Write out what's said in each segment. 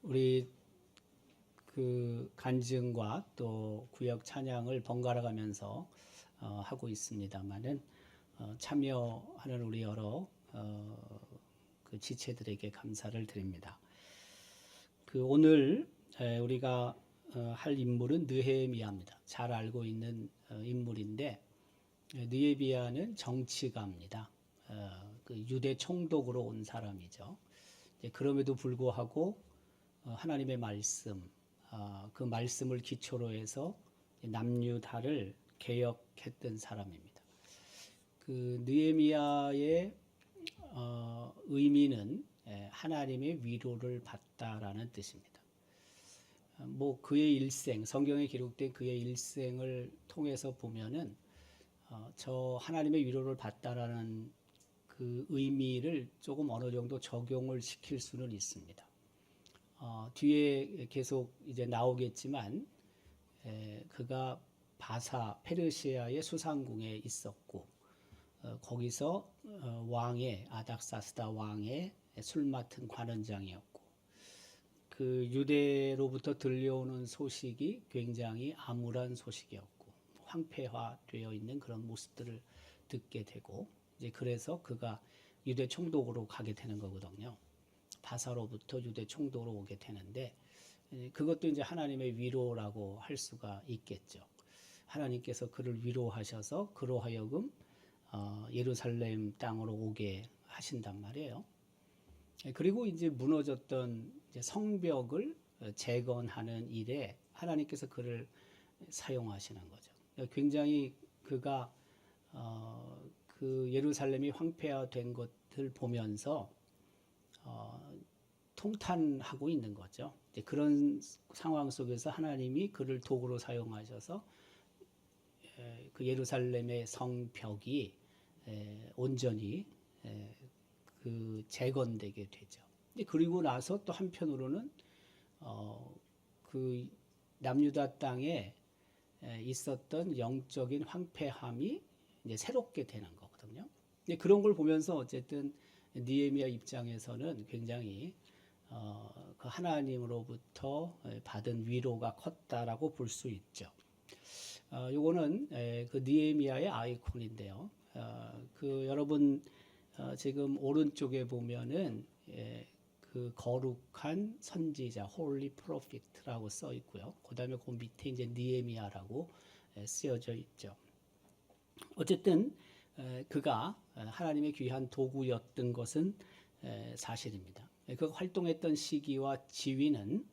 우리 그 간증과 또 구역 찬양을 번갈아 가면서 하고 있습니다만은 참여하는 우리 여러 그 지체들에게 감사를 드립니다. 그 오늘 우리가 할 인물은 느헤미야입니다. 잘 알고 있는 인물인데 느헤미야는 정치가입니다. 그 유대 총독으로 온 사람이죠. 그럼에도 불구하고 하나님의 말씀, 그 말씀을 기초로 해서 남유다를 개혁했던 사람입니다. 그 느헤미야의 의미는 하나님의 위로를 받다라는 뜻입니다. 뭐 그의 일생, 성경에 기록된 그의 일생을 통해서 보면은 저 하나님의 위로를 받다라는 그 의미를 조금 어느 정도 적용을 시킬 수는 있습니다. 뒤에 계속 이제 나오겠지만 그가 바사 페르시아의 수상궁에 있었고 거기서 왕의 아닥사스다 왕의 술 맡은 관원장이었고 그 유대로부터 들려오는 소식이 굉장히 암울한 소식이었고 황폐화되어 있는 그런 모습들을 듣게 되고 이제 그래서 그가 유대 총독으로 가게 되는 거거든요. 바사로부터 유대 총독으로 오게 되는데 그것도 이제 하나님의 위로라고 할 수가 있겠죠. 하나님께서 그를 위로하셔서 그로 하여금 예루살렘 땅으로 오게 하신단 말이에요. 그리고 이제 무너졌던 이제 성벽을 재건하는 일에 하나님께서 그를 사용하시는 거죠. 굉장히 그가 그 예루살렘이 황폐화된 것을 보면서 통탄하고 있는 거죠. 그런 상황 속에서 하나님이 그를 도구로 사용하셔서 그 예루살렘의 성벽이 온전히 그 재건되게 되죠. 그리고 나서 또 한편으로는 그 남유다 땅에 있었던 영적인 황폐함이 이제 새롭게 되는 거거든요. 그런 걸 보면서 어쨌든 느헤미야 입장에서는 굉장히 그 하나님으로부터 받은 위로가 컸다라고 볼 수 있죠. 요거는 그 느헤미야의 아이콘인데요. 그 여러분 지금 오른쪽에 보면은 그 거룩한 선지자 (holy prophet)라고 써 있고요. 그다음에 그 밑에 이제 느헤미야라고 쓰여져 있죠. 어쨌든 그가 하나님의 귀한 도구였던 것은 사실입니다. 그 활동했던 시기와 지위는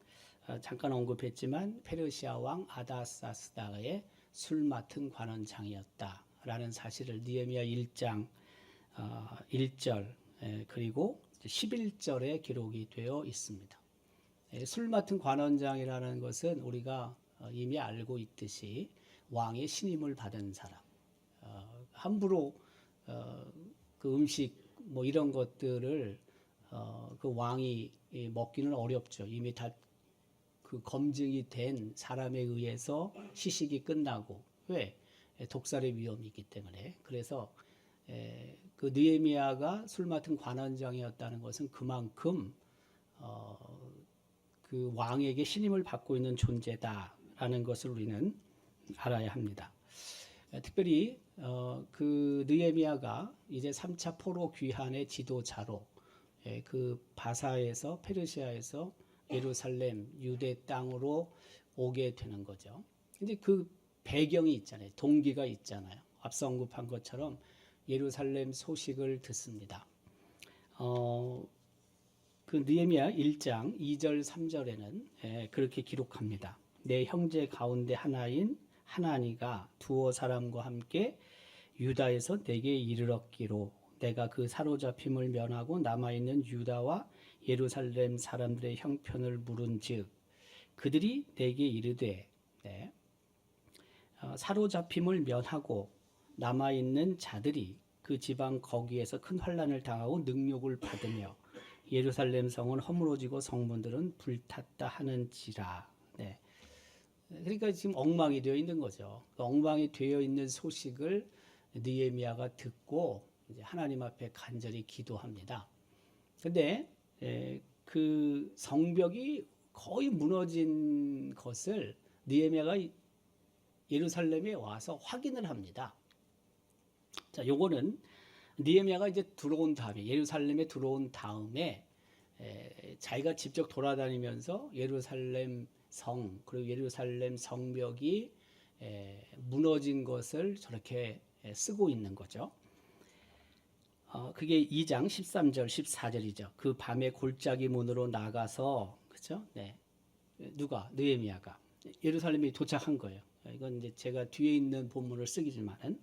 잠깐 언급했지만 페르시아 왕 아다사스다의 술 맡은 관원장이었다라는 사실을 느헤미야 1장 1절 그리고 11절에 기록이 되어 있습니다. 술 맡은 관원장이라는 것은 우리가 이미 알고 있듯이 왕의 신임을 받은 사람, 함부로 그 음식 뭐 이런 것들을 그 왕이 먹기는 어렵죠. 이미 다 그 검증이 된 사람에 의해서 시식이 끝나고 왜 독살의 위험이 있기 때문에 그래서 그 느헤미야가 술 맡은 관원장이었다는 것은 그만큼 그 왕에게 신임을 받고 있는 존재다라는 것을 우리는 알아야 합니다. 특별히 그 느헤미야가 이제 3차 포로 귀환의 지도자로 그 바사에서 페르시아에서 예루살렘 유대 땅으로 오게 되는 거죠. 근데 그 배경이 있잖아요. 동기가 있잖아요. 앞서 언급한 것처럼 예루살렘 소식을 듣습니다. 그 느헤미야 1장 2절 3절에는 그렇게 기록합니다. 내 형제 가운데 하나인 하나니가 두어 사람과 함께 유다에서 내게 이르렀기로 내가 그 사로잡힘을 면하고 남아있는 유다와 예루살렘 사람들의 형편을 물은즉 그들이 내게 이르되 사로잡힘을 면하고 남아있는 자들이 그 지방 거기에서 큰 환난을 당하고 능욕을 받으며 예루살렘 성은 허물어지고 성문들은 불탔다 하는지라. 그러니까 지금 엉망이 되어 있는 거죠. 엉망이 되어 있는 소식을 느헤미야가 듣고 이제 하나님 앞에 간절히 기도합니다. 근데 그 성벽이 거의 무너진 것을 느헤미야가 예루살렘에 와서 확인을 합니다. 자, 요거는 느헤미야가 이제 들어온 다음에 예루살렘에 들어온 다음에 자기가 직접 돌아다니면서 예루살렘 성 그리고 예루살렘 성벽이 무너진 것을 저렇게 쓰고 있는 거죠. 그게 2장 13절 14절이죠. 그 밤에 골짜기 문으로 나가서 그렇죠? 네. 누가 느헤미야가 예루살렘에 도착한 거예요. 이건 이제 제가 뒤에 있는 본문을 쓰기지만은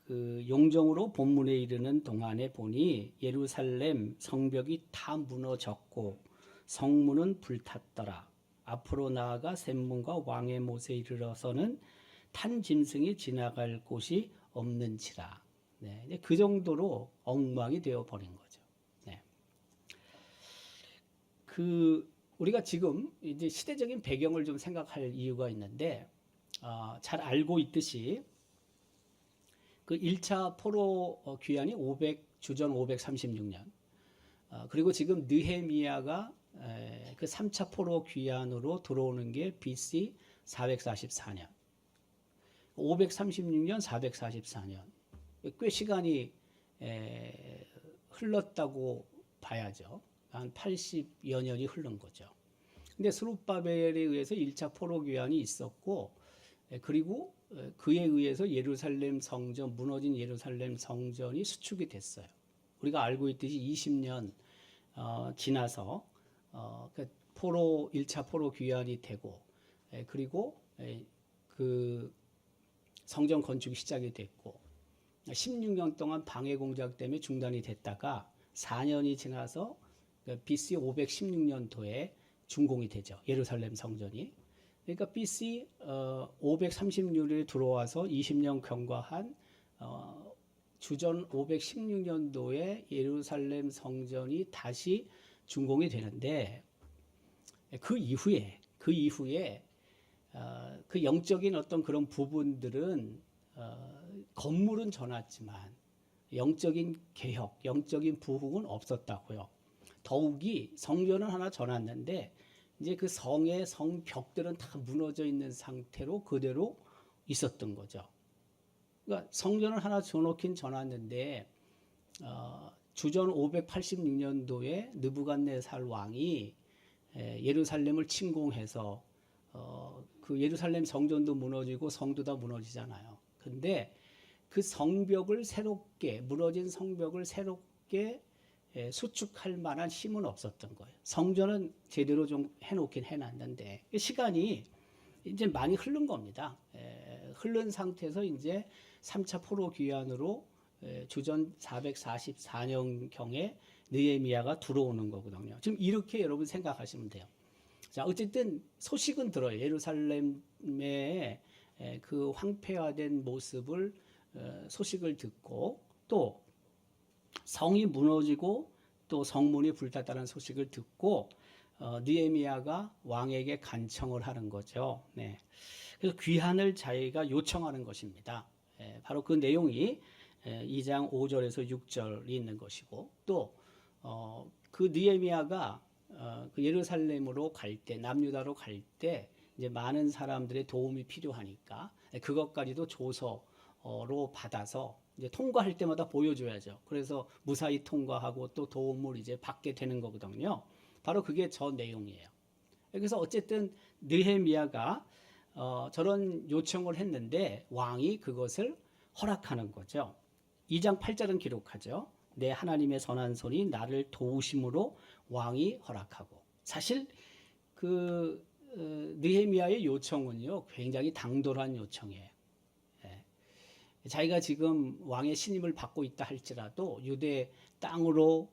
그 용정으로 본문에 이르는 동안에 보니 예루살렘 성벽이 다 무너졌고 성문은 불탔더라. 앞으로 나아가 샘문과 왕의 못에 이르러서는 탄 짐승이 지나갈 곳이 없는지라. 네, 그 정도로 엉망이 되어 버린 거죠. 네. 우리가 지금 이제 시대적인 배경을 좀 생각할 이유가 있는데, 잘 알고 있듯이 그 1차 포로 귀환이 주전 536년, 그리고 지금 느헤미야가 그 3차 포로 귀환으로 들어오는 게 BC 444년, 536년, 444년. 꽤 시간이 흘렀다고 봐야죠. 한 80여 년이 흐른 거죠. 근데 스룹바벨에 의해서 1차 포로 귀환이 있었고, 그리고 그에 의해서 예루살렘 성전, 무너진 예루살렘 성전이 수축이 됐어요. 우리가 알고 있듯이 20년 지나서 그 1차 포로 귀환이 되고, 그리고 그 성전 건축이 시작이 됐고, 16년 동안 방해 공작 때문에 중단이 됐다가 4년이 지나서 BC 516년도에 준공이 되죠. 예루살렘 성전이. 그러니까 BC 536년에 들어와서 20년 경과한 주전 516년도에 예루살렘 성전이 다시 준공이 되는데, 그 이후에 그 영적인 어떤 그런 부분들은 건물은 전했지만 영적인 개혁, 영적인 부흥은 없었다고요. 더욱이 성전은 하나 전했는데 이제 그 성의 성벽들은 다 무너져 있는 상태로 그대로 있었던 거죠. 그러니까 성전을 하나 전놓긴 전했는데 주전 586년도에 느부갓네살 왕이 예루살렘을 침공해서 그 예루살렘 성전도 무너지고 성도 다 무너지잖아요. 근데 그 성벽을 새롭게, 무너진 성벽을 새롭게 수축할 만한 힘은 없었던 거예요. 성전은 제대로 좀 해놓긴 해놨는데 시간이 이제 많이 흐른 겁니다. 흐른 상태에서 이제 3차 포로 귀환으로 주전 444년경에 느헤미야가 들어오는 거거든요. 지금 이렇게 여러분 생각하시면 돼요. 자, 어쨌든 소식은 들어요. 예루살렘의 그 황폐화된 모습을 소식을 듣고, 또 성이 무너지고 또 성문이 불탔다는 소식을 듣고 느헤미야가 왕에게 간청을 하는 거죠. 네. 그래서 귀환을 자기가 요청하는 것입니다. 바로 그 내용이 2장 5절에서 6절이 있는 것이고, 또 그 느헤미야가 그 예루살렘으로 갈 때, 남유다로 갈 때 이제 많은 사람들의 도움이 필요하니까 그것까지도 조서로 받아서 이제 통과할 때마다 보여줘야죠. 그래서 무사히 통과하고 또 도움을 이제 받게 되는 거거든요. 바로 그게 저 내용이에요. 그래서 어쨌든 느헤미야가 저런 요청을 했는데 왕이 그것을 허락하는 거죠. 2장 8절은 기록하죠. 내 하나님의 선한 손이 나를 도우심으로 왕이 허락하고. 사실 그 느헤미야의 요청은요 굉장히 당돌한 요청이에요. 자기가 지금 왕의 신임을 받고 있다 할지라도 유대 땅으로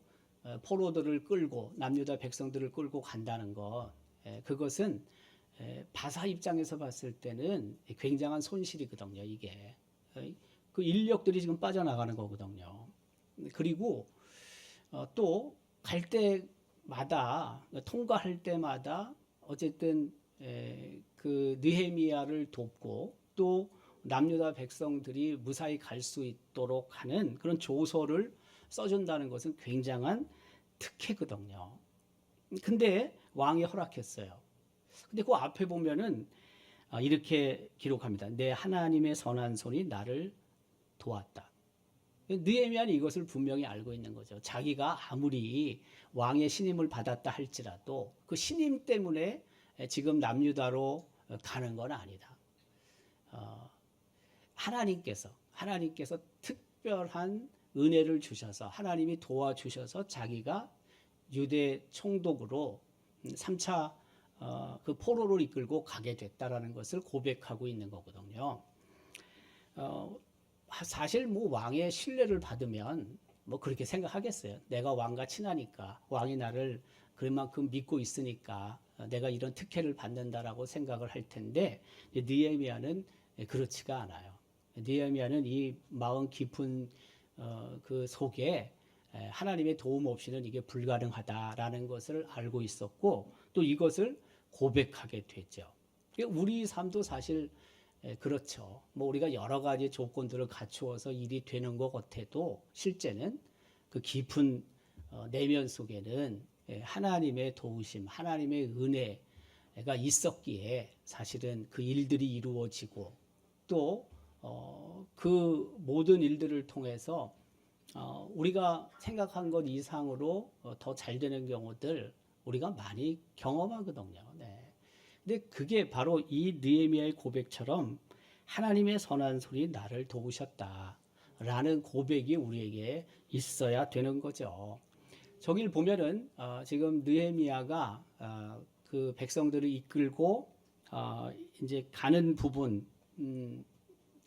포로들을 끌고 남유다 백성들을 끌고 간다는 것, 그것은 바사 입장에서 봤을 때는 굉장한 손실이거든요. 이게 그 인력들이 지금 빠져나가는 거거든요. 그리고 또 갈 때마다, 통과할 때마다 어쨌든 그 느헤미야를 돕고 또 남유다 백성들이 무사히 갈 수 있도록 하는 그런 조서를 써준다는 것은 굉장한 특혜거든요. 근데 왕이 허락했어요. 근데 그 앞에 보면은 이렇게 기록합니다. 내 하나님의 선한 손이 나를 도왔다. 느헤미야는 이것을 분명히 알고 있는 거죠. 자기가 아무리 왕의 신임을 받았다 할지라도 그 신임 때문에 지금 남유다로 가는 건 아니다. 하나님께서 특별한 은혜를 주셔서 하나님이 도와주셔서 자기가 유대 총독으로 3차 그 포로를 이끌고 가게 됐다라는 것을 고백하고 있는 거거든요. 사실 뭐 왕의 신뢰를 받으면 뭐 그렇게 생각하겠어요. 내가 왕과 친하니까 왕이 나를 그만큼 믿고 있으니까 내가 이런 특혜를 받는다라고 생각을 할 텐데 느헤미야는 그렇지가 않아요. 느헤미야는 이 마음 깊은 그 속에 하나님의 도움 없이는 이게 불가능하다라는 것을 알고 있었고 또 이것을 고백하게 됐죠. 우리 삶도 사실 그렇죠. 뭐 우리가 여러 가지 조건들을 갖추어서 일이 되는 것 같아도 실제는 그 깊은 내면 속에는 하나님의 도우심, 하나님의 은혜가 있었기에 사실은 그 일들이 이루어지고 또 그 모든 일들을 통해서 우리가 생각한 것 이상으로 더 잘 되는 경우들 우리가 많이 경험하거든요. 네. 근데 그게 바로 이 느헤미야의 고백처럼 하나님의 선한 손이 나를 도우셨다라는 고백이 우리에게 있어야 되는 거죠. 저길 보면은 지금 느헤미야가 그 백성들을 이끌고 이제 가는 부분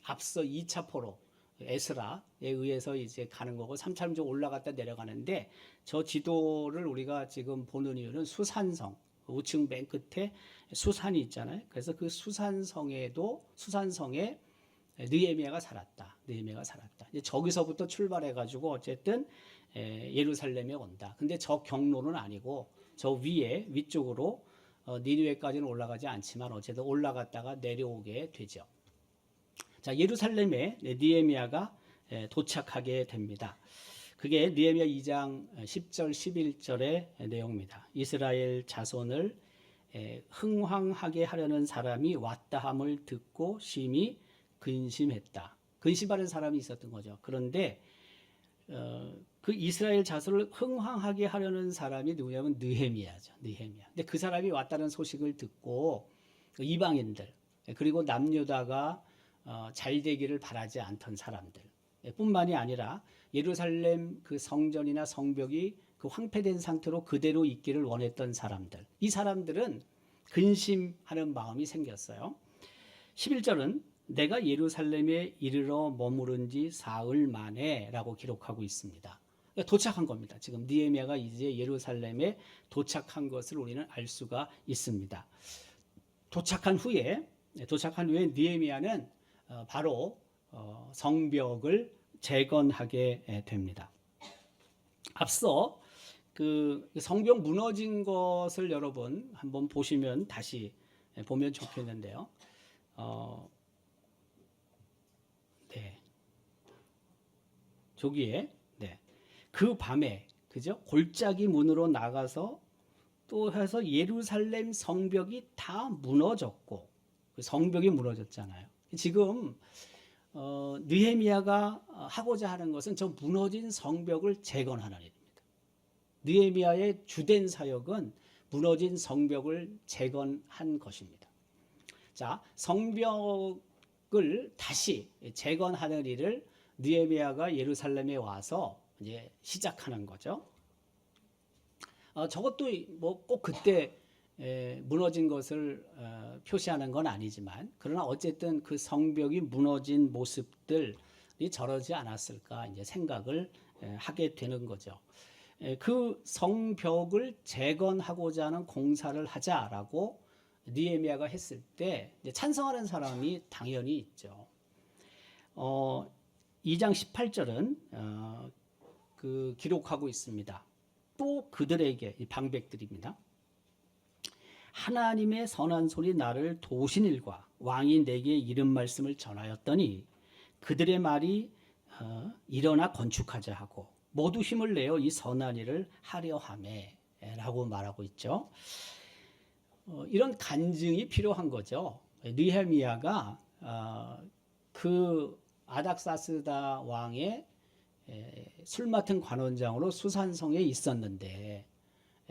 앞서 2차 포로 에스라에 의해서 이제 가는 거고 3차로 올라갔다 내려가는데 저 지도를 우리가 지금 보는 이유는 수산성 우측 맨 끝에 수산이 있잖아요. 그래서 그 수산성에 느헤미야가 살았다. 이제 저기서부터 출발해가지고 어쨌든 예루살렘에 온다. 근데 저 경로는 아니고 저 위쪽으로 니느웨까지는 올라가지 않지만 어쨌든 올라갔다가 내려오게 되죠. 자, 예루살렘에 느헤미야가 도착하게 됩니다. 그게 느헤미야 2장 10절 11절의 내용입니다. 이스라엘 자손을 흥황하게 하려는 사람이 왔다 함을 듣고 심히 근심했다. 근심하는 사람이 있었던 거죠. 그런데 그 이스라엘 자손을 흥황하게 하려는 사람이 누구냐면 느헤미야죠. 느헤미야. 근데 그 사람이 왔다는 소식을 듣고 이방인들 그리고 남유다가 잘 되기를 바라지 않던 사람들 뿐만이 아니라 예루살렘 그 성전이나 성벽이 그 황폐된 상태로 그대로 있기를 원했던 사람들. 이 사람들은 근심하는 마음이 생겼어요. 11절은 내가 예루살렘에 이르러 머무른 지 사흘 만에 라고 기록하고 있습니다. 그러니까 도착한 겁니다. 지금 느헤미야가 이제 예루살렘에 도착한 것을 우리는 알 수가 있습니다. 도착한 후에 느헤미야는 바로 성벽을 재건하게 됩니다. 앞서 그 성벽 무너진 것을 여러분 한번 보시면 다시 보면 좋겠는데요. 네. 저기에 그 밤에 그죠? 골짜기 문으로 나가서 또 해서 예루살렘 성벽이 다 무너졌고 성벽이 무너졌잖아요. 지금 느헤미야가 하고자 하는 것은 저 무너진 성벽을 재건하는 일입니다. 느헤미야의 주된 사역은 무너진 성벽을 재건한 것입니다. 자, 성벽을 다시 재건하는 일을 느헤미야가 예루살렘에 와서 이제 시작하는 거죠. 저것도 뭐 꼭 그때 무너진 것을 표시하는 건 아니지만 그러나 어쨌든 그 성벽이 무너진 모습들이 저러지 않았을까 이제 생각을 하게 되는 거죠. 그 성벽을 재건하고자 하는 공사를 하자라고 느헤미야가 했을 때 찬성하는 사람이 당연히 있죠. 2장 18절은 그 기록하고 있습니다. 또 그들에게 이 방백들입니다. 하나님의 선한 손이 나를 도우신 일과 왕이 내게 이른 말씀을 전하였더니 그들의 말이 일어나 건축하자 하고 모두 힘을 내어 이 선한 일을 하려 하매 라고 말하고 있죠. 이런 간증이 필요한 거죠. 느헤미야가 그 아닥사스다 왕의 술 맡은 관원장으로 수산성에 있었는데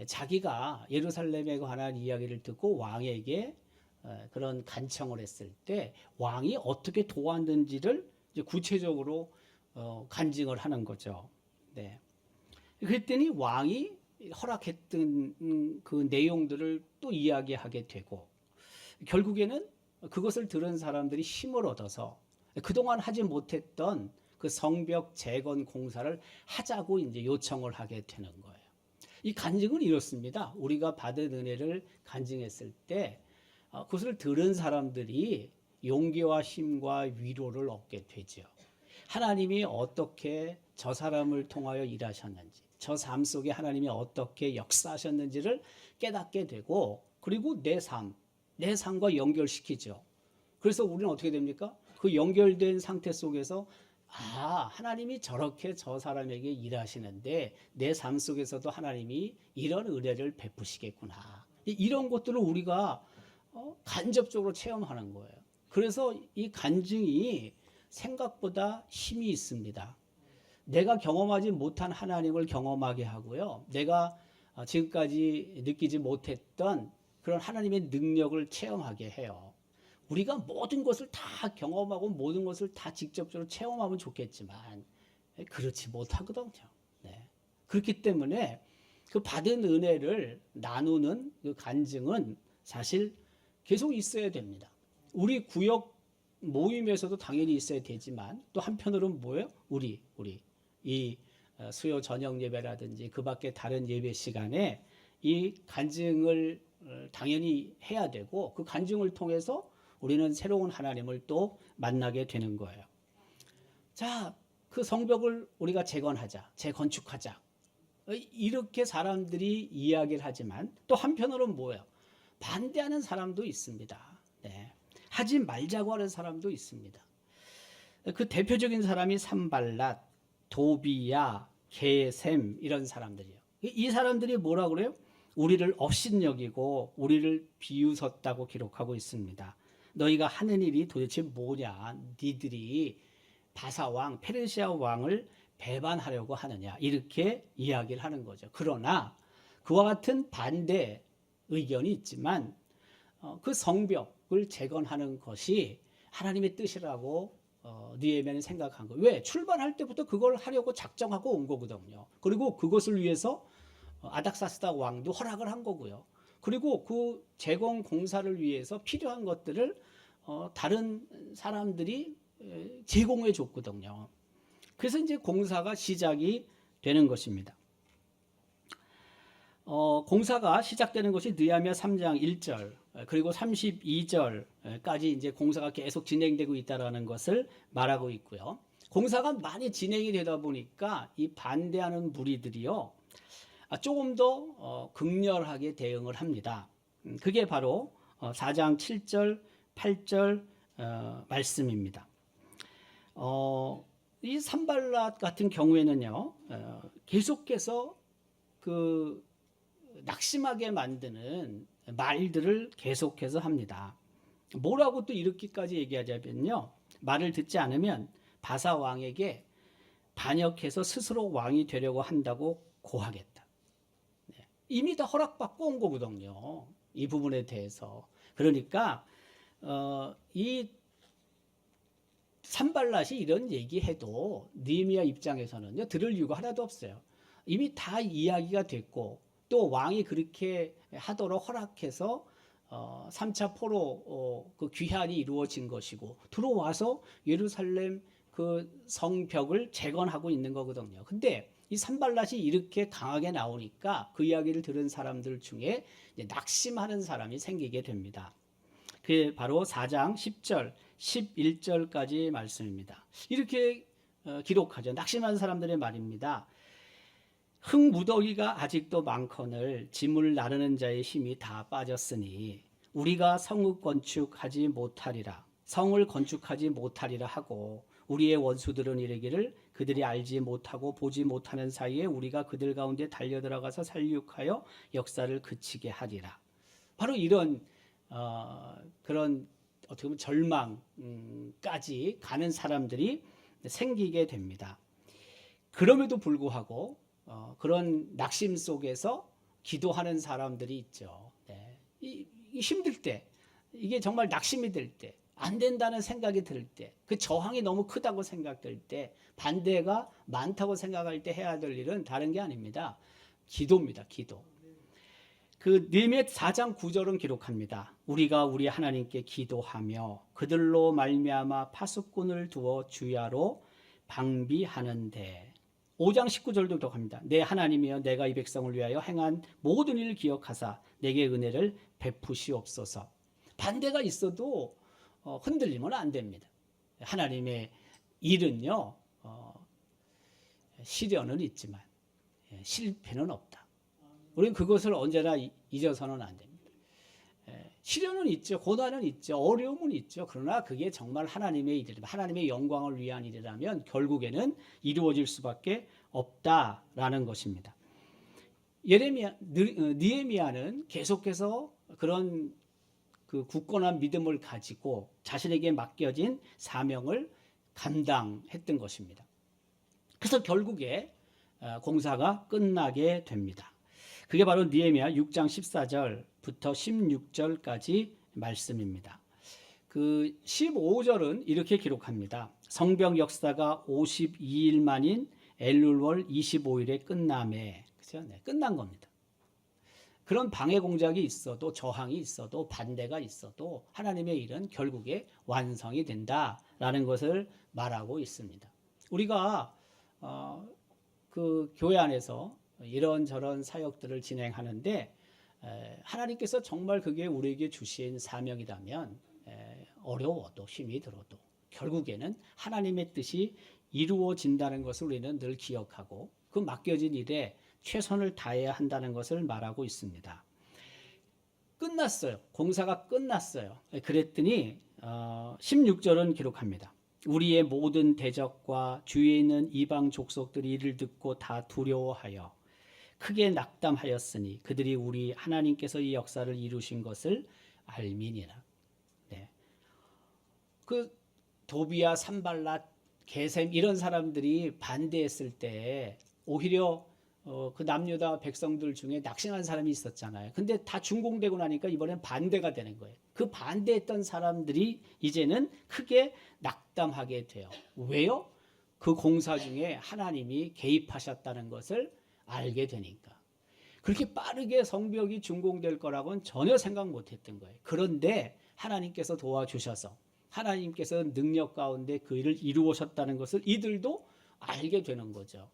자기가 예루살렘에 관한 이야기를 듣고 왕에게 그런 간청을 했을 때 왕이 어떻게 도왔는지를 이제 구체적으로 간증을 하는 거죠. 네. 그랬더니 왕이 허락했던 그 내용들을 또 이야기하게 되고 결국에는 그것을 들은 사람들이 힘을 얻어서 그동안 하지 못했던 그 성벽 재건 공사를 하자고 이제 요청을 하게 되는 거예요. 이 간증은 이렇습니다. 우리가 받은 은혜를 간증했을 때 그것을 들은 사람들이 용기와 힘과 위로를 얻게 되죠. 하나님이 어떻게 저 사람을 통하여 일하셨는지, 저 삶 속에 하나님이 어떻게 역사하셨는지를 깨닫게 되고, 그리고 내 삶과 연결시키죠. 그래서 우리는 어떻게 됩니까? 그 연결된 상태 속에서 하나님이 저렇게 저 사람에게 일하시는데 내 삶 속에서도 하나님이 이런 은혜를 베푸시겠구나. 이런 것들을 우리가 간접적으로 체험하는 거예요. 그래서 이 간증이 생각보다 힘이 있습니다. 내가 경험하지 못한 하나님을 경험하게 하고요. 내가 지금까지 느끼지 못했던 그런 하나님의 능력을 체험하게 해요. 우리가 모든 것을 다 경험하고 모든 것을 다 직접적으로 체험하면 좋겠지만 그렇지 못하거든요. 네. 그렇기 때문에 그 받은 은혜를 나누는 그 간증은 사실 계속 있어야 됩니다. 우리 구역 모임에서도 당연히 있어야 되지만 또 한편으로는 뭐예요? 우리 이 수요 저녁 예배라든지 그 밖에 다른 예배 시간에 이 간증을 당연히 해야 되고 그 간증을 통해서 우리는 새로운 하나님을 또 만나게 되는 거예요. 자, 그 성벽을 우리가 재건하자, 재건축하자. 이렇게 사람들이 이야기를 하지만 또 한편으로는 뭐예요? 반대하는 사람도 있습니다. 네. 하지 말자고 하는 사람도 있습니다. 그 대표적인 사람이 산발랏, 도비야, 게셈 이런 사람들이에요. 이 사람들이 뭐라 그래요? 우리를 업신여기고 우리를 비웃었다고 기록하고 있습니다. 너희가 하는 일이 도대체 뭐냐? 니들이 바사왕, 페르시아 왕을 배반하려고 하느냐? 이렇게 이야기를 하는 거죠. 그러나 그와 같은 반대 의견이 있지만 그 성벽을 재건하는 것이 하나님의 뜻이라고 느헤미야는 생각한 거예요. 왜? 출발할 때부터 그걸 하려고 작정하고 온 거거든요. 그리고 그것을 위해서 아닥사스다 왕도 허락을 한 거고요. 그리고 그 재건 공사를 위해서 필요한 것들을 다른 사람들이 제공해 줬거든요. 그래서 이제 공사가 시작이 되는 것입니다. 공사가 시작되는 것이 느헤미야 3장 1절 그리고 32절까지 이제 공사가 계속 진행되고 있다라는 것을 말하고 있고요. 공사가 많이 진행이 되다 보니까 이 반대하는 무리들이요. 조금 더 극렬하게 대응을 합니다. 그게 바로 4장 7절, 8절 말씀입니다. 이 산발랏 같은 경우에는요, 계속해서 그 낙심하게 만드는 말들을 계속해서 합니다. 뭐라고 또 이렇게까지 얘기하자면요, 말을 듣지 않으면 바사 왕에게 반역해서 스스로 왕이 되려고 한다고 고하겠다. 이미 다 허락받고 온 거거든요. 이 부분에 대해서. 그러니까 이 산발랏이 이런 얘기해도 느헤미야 입장에서는요, 들을 이유가 하나도 없어요. 이미 다 이야기가 됐고 또 왕이 그렇게 하도록 허락해서 3차 포로 그 귀환이 이루어진 것이고 들어와서 예루살렘 그 성벽을 재건하고 있는 거거든요. 근데 이 산발랏이 이렇게 강하게 나오니까 그 이야기를 들은 사람들 중에 낙심하는 사람이 생기게 됩니다. 그게 바로 4장 10절, 11절까지 말씀입니다. 이렇게 기록하죠. 낙심한 사람들의 말입니다. 흙무더기가 아직도 많거늘 짐을 나르는 자의 힘이 다 빠졌으니 우리가 성을 건축하지 못하리라 하고 우리의 원수들은 이르기를 그들이 알지 못하고 보지 못하는 사이에 우리가 그들 가운데 달려들어가서 살육하여 역사를 그치게 하리라. 바로 이런 그런 어떻게 보면 절망까지 가는 사람들이 생기게 됩니다. 그럼에도 불구하고 그런 낙심 속에서 기도하는 사람들이 있죠. 네. 이 힘들 때, 이게 정말 낙심이 될 때, 안 된다는 생각이 들 때, 그 저항이 너무 크다고 생각될 때, 반대가 많다고 생각할 때 해야 될 일은 다른 게 아닙니다. 기도입니다. 기도. 그 느헤미야 4장 9절은 기록합니다. 우리가 우리 하나님께 기도하며 그들로 말미암아 파수꾼을 두어 주야로 방비하는데 5장 19절도 기록합니다. 내 하나님이여 내가 이 백성을 위하여 행한 모든 일을 기억하사 내게 은혜를 베푸시옵소서. 반대가 있어도 흔들리면 안 됩니다. 하나님의 일은요 시련은 있지만 실패는 없다. 우리는 그것을 언제나 잊어서는 안 됩니다. 시련은 있죠. 고난은 있죠. 어려움은 있죠. 그러나 그게 정말 하나님의 일이라면, 하나님의 영광을 위한 일이라면 결국에는 이루어질 수밖에 없다라는 것입니다. 느헤미야는 계속해서 그런 그 굳건한 믿음을 가지고 자신에게 맡겨진 사명을 감당했던 것입니다. 그래서 결국에 공사가 끝나게 됩니다. 그게 바로 느헤미야 6장 14절부터 16절까지 말씀입니다. 그 15절은 이렇게 기록합니다. 성벽 역사가 52일 만인 엘룰월 25일에 끝남에, 그렇죠? 네, 끝난 겁니다. 그런 방해 공작이 있어도, 저항이 있어도, 반대가 있어도 하나님의 일은 결국에 완성이 된다라는 것을 말하고 있습니다. 우리가 그 교회 안에서 이런저런 사역들을 진행하는데 하나님께서 정말 그게 우리에게 주신 사명이라면 어려워도 힘이 들어도 결국에는 하나님의 뜻이 이루어진다는 것을 우리는 늘 기억하고 그 맡겨진 일에 최선을 다해야 한다는 것을 말하고 있습니다. 끝났어요. 공사가 끝났어요. 그랬더니 16절은 기록합니다. 우리의 모든 대적과 주위에 있는 이방 족속들이 이를 듣고 다 두려워하여 크게 낙담하였으니 그들이 우리 하나님께서 이 역사를 이루신 것을 알미니라. 네. 그 도비야, 산발랏, 게셈 이런 사람들이 반대했을 때 오히려 그 남유다 백성들 중에 낙심한 사람이 있었잖아요. 근데 다 준공되고 나니까 이번엔 반대가 되는 거예요. 그 반대했던 사람들이 이제는 크게 낙담하게 돼요. 왜요? 그 공사 중에 하나님이 개입하셨다는 것을 알게 되니까. 그렇게 빠르게 성벽이 준공될 거라고는 전혀 생각 못했던 거예요. 그런데 하나님께서 도와주셔서 하나님께서 능력 가운데 그 일을 이루셨다는 것을 이들도 알게 되는 거죠.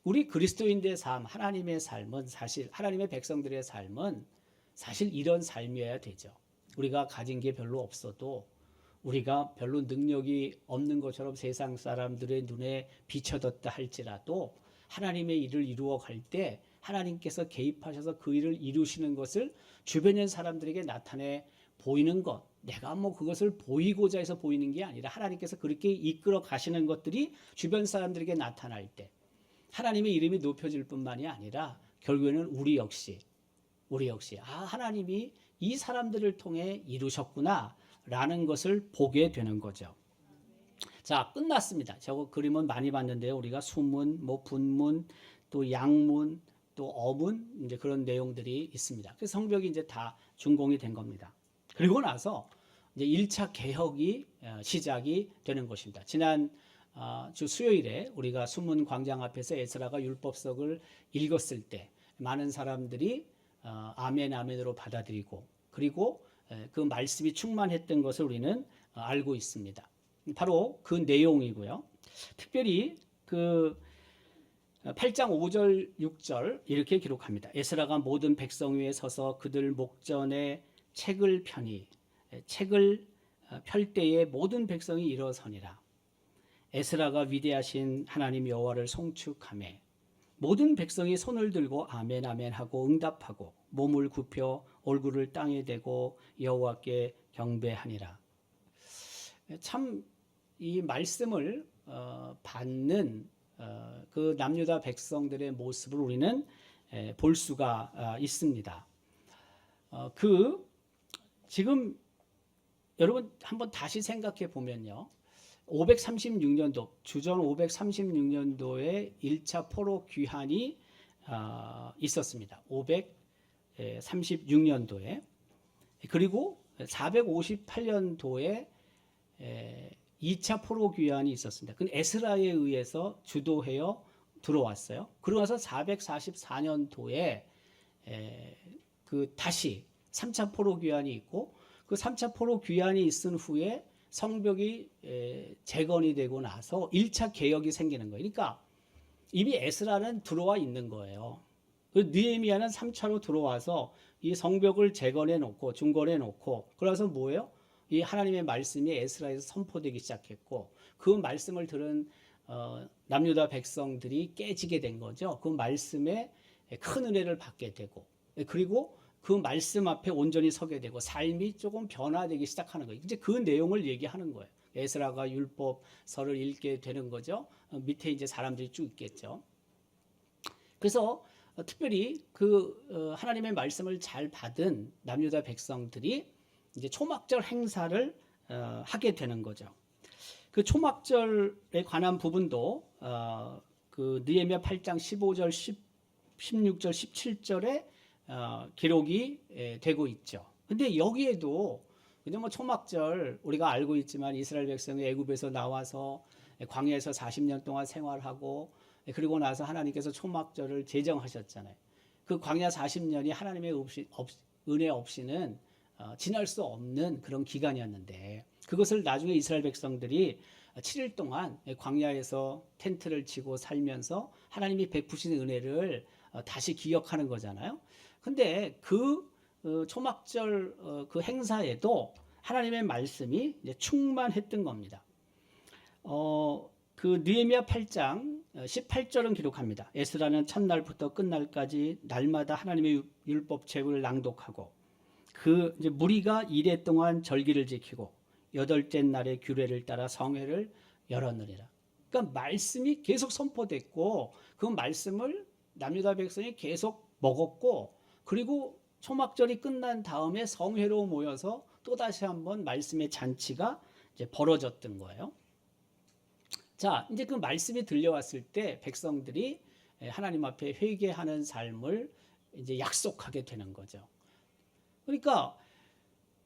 우리 그리스도인들의 삶, 하나님의 삶은 사실 하나님의 백성들의 삶은 사실 이런 삶이어야 되죠. 우리가 가진 게 별로 없어도 우리가 별로 능력이 없는 것처럼 세상 사람들의 눈에 비춰졌다 할지라도 하나님의 일을 이루어 갈 때 하나님께서 개입하셔서 그 일을 이루시는 것을 주변의 사람들에게 나타내 보이는 것, 내가 뭐 그것을 보이고자 해서 보이는 게 아니라 하나님께서 그렇게 이끌어 가시는 것들이 주변 사람들에게 나타날 때 하나님의 이름이 높여질 뿐만이 아니라 결국에는 우리 역시 하나님이 이 사람들을 통해 이루셨구나 라는 것을 보게 되는 거죠. 자, 끝났습니다. 저거 그림은 많이 봤는데요. 우리가 수문, 뭐 분문, 또 양문, 또 어문 이제 그런 내용들이 있습니다. 그래서 성벽이 이제 다 준공이 된 겁니다. 그리고 나서 이제 1차 개혁이 시작이 되는 것입니다. 지난 주 수요일에 우리가 수문 광장 앞에서 에스라가 율법석을 읽었을 때 많은 사람들이 아멘 아멘으로 받아들이고 그리고 그 말씀이 충만했던 것을 우리는 알고 있습니다. 바로 그 내용이고요. 특별히 그 8장 5절 6절 이렇게 기록합니다. 에스라가 모든 백성 위에 서서 그들 목전에 책을 펴니 책을 펼 때에 모든 백성이 일어서니라. 에스라가 위대하신 하나님 여호와를 송축하며 모든 백성이 손을 들고 아멘 아멘 하고 응답하고 몸을 굽혀 얼굴을 땅에 대고 여호와께 경배하니라. 참 이 말씀을 받는 그 남유다 백성들의 모습을 우리는 볼 수가 있습니다. 지금 여러분 한번 다시 생각해 보면요. 536년도 주전 536년도에 1차 포로 귀환이 있었습니다. 536년도에 그리고 458년도에 2차 포로 귀환이 있었습니다. 그건 에스라에 의해서 주도하여 들어왔어요. 그러고 나서 444년도에 다시 3차 포로 귀환이 있고 그 3차 포로 귀환이 있은 후에 성벽이 재건이 되고 나서 1차 개혁이 생기는 거예요. 그러니까 이미 에스라는 들어와 있는 거예요. 느헤미야는 3차로 들어와서 이 성벽을 재건해 놓고 중건해 놓고 그래서 뭐예요? 이 하나님의 말씀이 에스라에서 선포되기 시작했고 그 말씀을 들은 남유다 백성들이 깨지게 된 거죠. 그 말씀에 큰 은혜를 받게 되고 그리고 그 말씀 앞에 온전히 서게 되고 삶이 조금 변화되기 시작하는 거예요. 이제 그 내용을 얘기하는 거예요. 에스라가 율법서를 읽게 되는 거죠. 밑에 이제 사람들이 쭉 있겠죠. 그래서 특별히 하나님의 말씀을 잘 받은 남유다 백성들이 이제 초막절 행사를 하게 되는 거죠. 그 초막절에 관한 부분도 느헤미야 8장 15절, 16절, 17절에 기록이 되고 있죠. 근데 여기에도 그냥 초막절 우리가 알고 있지만 이스라엘 백성이 애굽에서 나와서 광야에서 40년 동안 생활하고 그리고 나서 하나님께서 초막절을 제정하셨잖아요. 그 광야 40년이 하나님의 은혜 없이는 지날 수 없는 그런 기간이었는데 그것을 나중에 이스라엘 백성들이 7일 동안 광야에서 텐트를 치고 살면서 하나님이 베푸신 은혜를 다시 기억하는 거잖아요. 근데 초막절 그 행사에도 하나님의 말씀이 이제 충만했던 겁니다. 느헤미야 8장 18절은 기록합니다. 에스라는 첫날부터 끝날까지 날마다 하나님의 율법책을 낭독하고 이제 무리가 이레 동안 절기를 지키고 8째 날에 규례를 따라 성회를 열었느니라. 그러니까 말씀이 계속 선포됐고 그 말씀을 남유다 백성이 계속 먹었고 그리고 초막절이 끝난 다음에 성회로 모여서 또 다시 한번 말씀의 잔치가 이제 벌어졌던 거예요. 자, 이제 그 말씀이 들려왔을 때 백성들이 하나님 앞에 회개하는 삶을 이제 약속하게 되는 거죠. 그러니까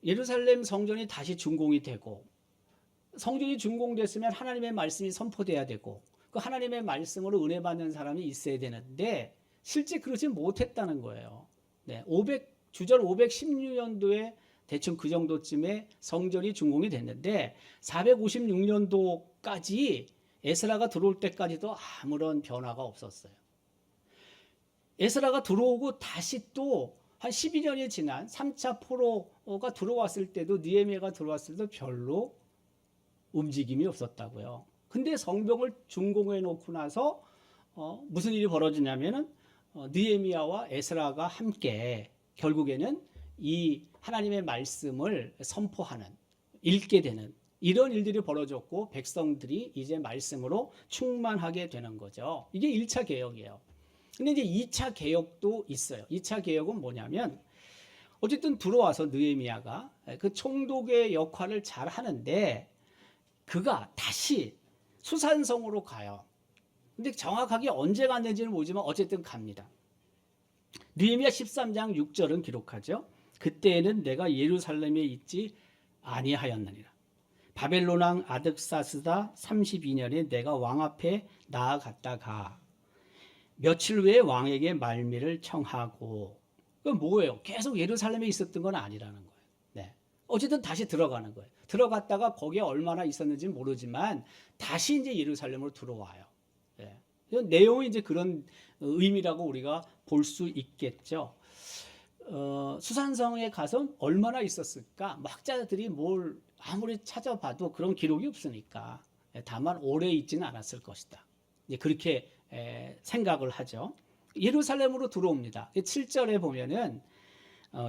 예루살렘 성전이 다시 준공이 되고 성전이 준공됐으면 하나님의 말씀이 선포돼야 되고 그 하나님의 말씀으로 은혜 받는 사람이 있어야 되는데 실제 그러지 못했다는 거예요. 주전 516년도에 대충 그 정도쯤에 성전이 준공이 됐는데 456년도까지 에스라가 들어올 때까지도 아무런 변화가 없었어요. 에스라가 들어오고 다시 또 한 12년이 지난 3차 포로가 들어왔을 때도 느헤미야가 들어왔을 때도 별로 움직임이 없었다고요. 근데 성벽을 준공해 놓고 나서 무슨 일이 벌어지냐면은 느헤미야와 에스라가 함께 결국에는 이 하나님의 말씀을 선포하는 읽게 되는 이런 일들이 벌어졌고 백성들이 이제 말씀으로 충만하게 되는 거죠. 이게 1차 개혁이에요. 근데 이제 2차 개혁도 있어요. 2차 개혁은 뭐냐면 어쨌든 들어와서 느헤미야가 그 총독의 역할을 잘 하는데 그가 다시 수산성으로 가요. 근데 정확하게 언제 갔는지는 모르지만 어쨌든 갑니다. 느헤미야 13장 6절은 기록하죠. 그때에는 내가 예루살렘에 있지 아니하였느니라. 바벨론 왕 아득사스다 32년에 내가 왕 앞에 나아갔다가 며칠 후에 왕에게 말미를 청하고 그건 뭐예요? 계속 예루살렘에 있었던 건 아니라는 거예요. 네. 어쨌든 다시 들어가는 거예요. 들어갔다가 거기에 얼마나 있었는지 모르지만 다시 이제 예루살렘으로 들어와요. 네. 내용이 이제 그런 의미라고 우리가 볼 수 있겠죠. 수산성에 가서 얼마나 있었을까? 학자들이 뭘 아무리 찾아봐도 그런 기록이 없으니까 다만 오래 있지는 않았을 것이다. 이제 그렇게 생각을 하죠. 예루살렘으로 들어옵니다. 7절에 보면은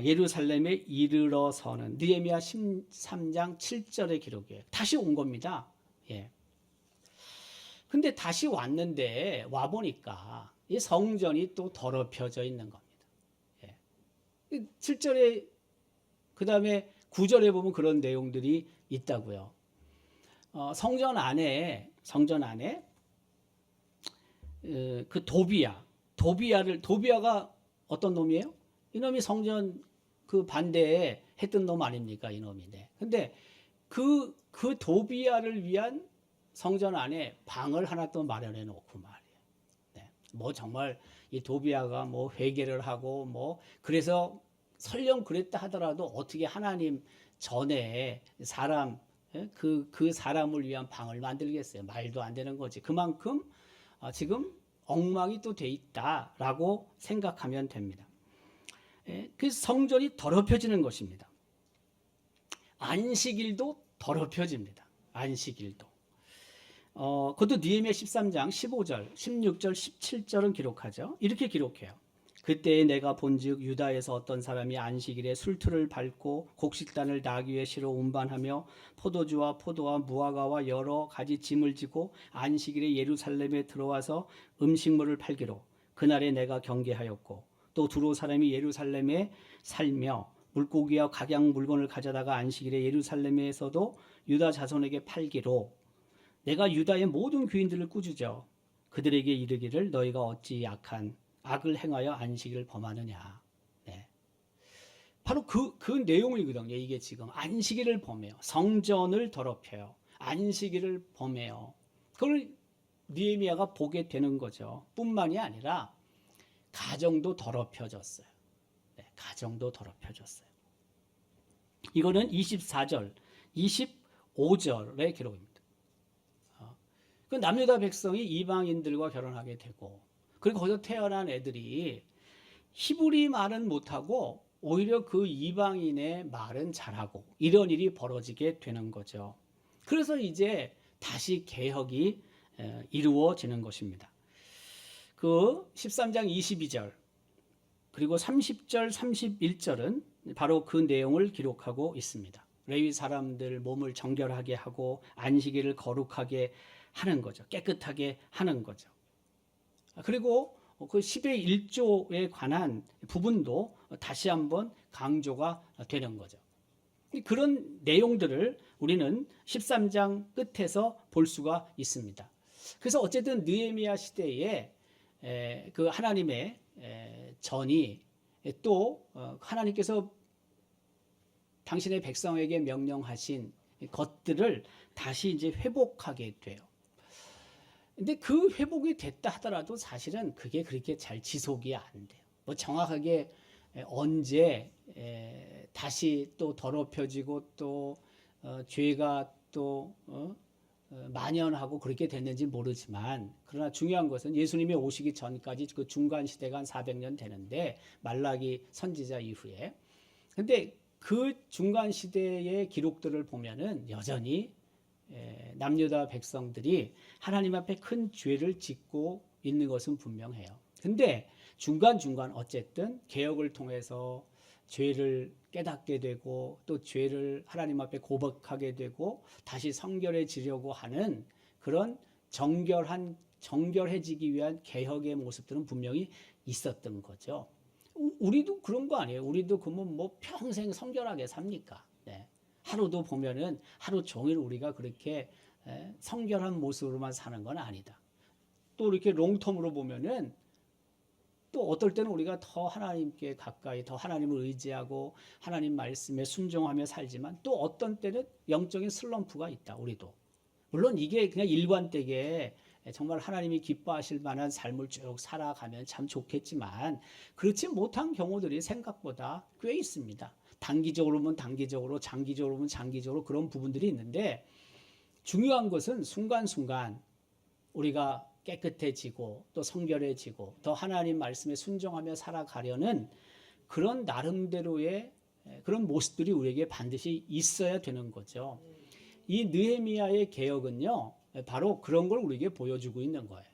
예루살렘에 이르러서는 느헤미야 13장 7절의 기록이에요. 다시 온 겁니다. 예. 근데 다시 왔는데 와 보니까 이 성전이 또 더럽혀져 있는 겁니다. 예. 7절에 그다음에 9절에 보면 그런 내용들이 있다고요. 성전 안에 그 도비아가 어떤 놈이에요? 이놈이 성전 그 반대에 했던 놈 아닙니까? 이놈이. 네. 근데 그 도비아를 위한 성전 안에 방을 하나 또 마련해 놓고 말이에요. 네. 뭐 정말 이 도비아가 뭐 회개를 하고 뭐 그래서 설령 그랬다 하더라도 어떻게 하나님 전에 사람 그 사람을 위한 방을 만들겠어요. 말도 안 되는 거지. 그만큼 지금 엉망이 또 돼 있다라고 생각하면 됩니다. 그 성전이 더럽혀지는 것입니다. 안식일도 더럽혀집니다. 안식일도. 그것도 느헤미야 13장 15절, 16절, 17절은 기록하죠. 이렇게 기록해요. 그때에 내가 본즉 유다에서 어떤 사람이 안식일에 술틀을 밟고 곡식단을 나귀 위에 실어 운반하며 포도주와 포도와 무화과와 여러 가지 짐을 지고 안식일에 예루살렘에 들어와서 음식물을 팔기로 그날에 내가 경계하였고 또 두로 사람이 예루살렘에 살며 물고기와 각양 물건을 가져다가 안식일에 예루살렘에서도 유다 자손에게 팔기로 내가 유다의 모든 귀인들을 꾸짖어 그들에게 이르기를 너희가 어찌 약한 악을 행하여 안식일을 범하느냐. 네. 바로 그 내용이거든요. 이게 지금 안식일을 범해요. 성전을 더럽혀요. 안식일을 범해요. 그걸 느헤미야가 보게 되는 거죠. 뿐만이 아니라 가정도 더럽혀졌어요. 네, 가정도 더럽혀졌어요. 이거는 24절, 25절의 기록입니다. 그 남유다 백성이 이방인들과 결혼하게 되고 그리고 거기서 태어난 애들이 히브리 말은 못하고 오히려 그 이방인의 말은 잘하고 이런 일이 벌어지게 되는 거죠. 그래서 이제 다시 개혁이 이루어지는 것입니다. 그 13장 22절 그리고 30절 31절은 바로 그 내용을 기록하고 있습니다. 레위 사람들 몸을 정결하게 하고 안식일을 거룩하게 하는 거죠. 깨끗하게 하는 거죠. 그리고 그 10의 1조에 관한 부분도 다시 한번 강조가 되는 거죠. 그런 내용들을 우리는 13장 끝에서 볼 수가 있습니다. 그래서 어쨌든 느헤미야 시대에 그 하나님의 전이 또 하나님께서 당신의 백성에게 명령하신 것들을 다시 이제 회복하게 돼요. 근데 그 회복이 됐다 하더라도 사실은 그게 그렇게 잘 지속이 안 돼요. 뭐 정확하게 언제 다시 또 더럽혀지고 또 죄가 또 만연하고 그렇게 됐는지 모르지만 그러나 중요한 것은 예수님이 오시기 전까지 그 중간 시대가 한 400년 되는데 말라기 선지자 이후에 근데 그 중간 시대의 기록들을 보면은 여전히 남유다 백성들이 하나님 앞에 큰 죄를 짓고 있는 것은 분명해요. 근데 중간중간 어쨌든 개혁을 통해서 죄를 깨닫게 되고 또 죄를 하나님 앞에 고백하게 되고 다시 성결해지려고 하는 그런 정결해지기 위한 개혁의 모습들은 분명히 있었던 거죠. 우리도 그런 거 아니에요. 우리도 그러면 뭐 평생 성결하게 삽니까? 네. 하루도 보면은 하루 종일 우리가 그렇게 성결한 모습으로만 사는 건 아니다. 또 이렇게 롱텀으로 보면은 또 어떨 때는 우리가 더 하나님께 가까이 더 하나님을 의지하고 하나님 말씀에 순종하며 살지만 또 어떤 때는 영적인 슬럼프가 있다. 우리도. 물론 이게 그냥 일관되게 정말 하나님이 기뻐하실 만한 삶을 쭉 살아가면 참 좋겠지만 그렇지 못한 경우들이 생각보다 꽤 있습니다. 단기적으로 보면 단기적으로, 장기적으로 보면 장기적으로 그런 부분들이 있는데 중요한 것은 순간순간 우리가 깨끗해지고 또 성결해지고 더 하나님 말씀에 순종하며 살아가려는 그런 나름대로의 그런 모습들이 우리에게 반드시 있어야 되는 거죠. 이 느헤미야의 개혁은요, 바로 그런 걸 우리에게 보여주고 있는 거예요.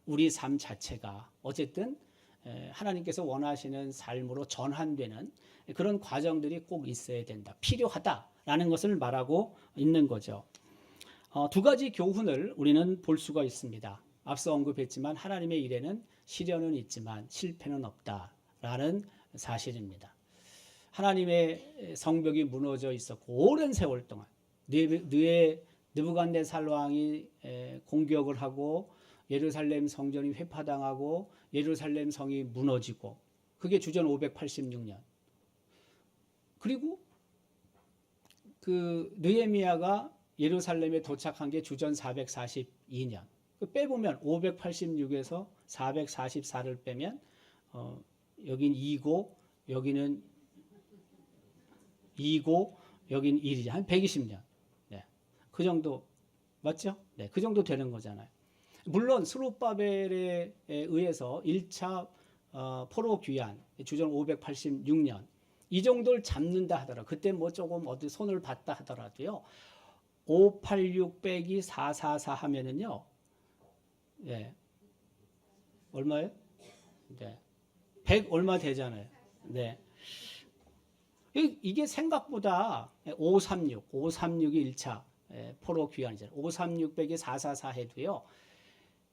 우리 삶 자체가 어쨌든 하나님께서 원하시는 삶으로 전환되는 그런 과정들이 꼭 있어야 된다. 필요하다라는 것을 말하고 있는 거죠. 두 가지 교훈을 우리는 볼 수가 있습니다. 앞서 언급했지만 하나님의 일에는 시련은 있지만 실패는 없다라는 사실입니다. 하나님의 성벽이 무너져 있었고 오랜 세월 동안 느부갓네살 왕이 공격을 하고 예루살렘 성전이 회파당하고 예루살렘 성이 무너지고 그게 주전 586년. 그리고 그 느헤미야가 예루살렘에 도착한 게 주전 442년. 빼보면 586에서 444를 빼면 여긴 2고 여기는 2고 여긴 1이죠. 한 120년. 네. 그 정도 맞죠? 네. 그 정도 되는 거잖아요. 물론 스룹바벨에 의해서 1차 포로 귀환 주전 586년 이 정도를 잡는다 하더라도 그때 뭐 조금 어디 손을 봤다 하더라도요. 586 빼기 444 하면은요. 네. 얼마예요? 네. 100 얼마 되잖아요. 네. 이게 생각보다 536이 1차 포로 귀환이잖아요. 536 빼기 444 해도요.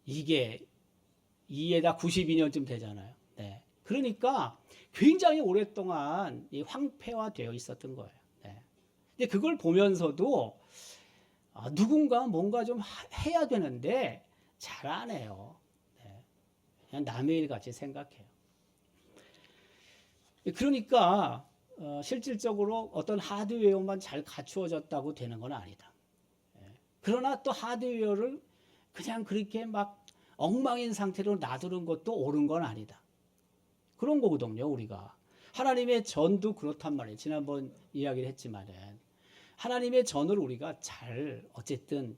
이게 2에다 92년쯤 되잖아요. 네. 그러니까 굉장히 오랫동안 황폐화되어 있었던 거예요. 네. 근데 그걸 보면서도 누군가 뭔가 좀 해야 되는데 잘 안 해요. 네. 그냥 남의 일 같이 생각해요. 그러니까 실질적으로 어떤 하드웨어만 잘 갖추어졌다고 되는 건 아니다. 그러나 또 하드웨어를 그냥 그렇게 막 엉망인 상태로 놔두는 것도 옳은 건 아니다. 그런 거거든요, 우리가. 하나님의 전도 그렇단 말이에요. 지난번 이야기를 했지만은 하나님의 전을 우리가 잘 어쨌든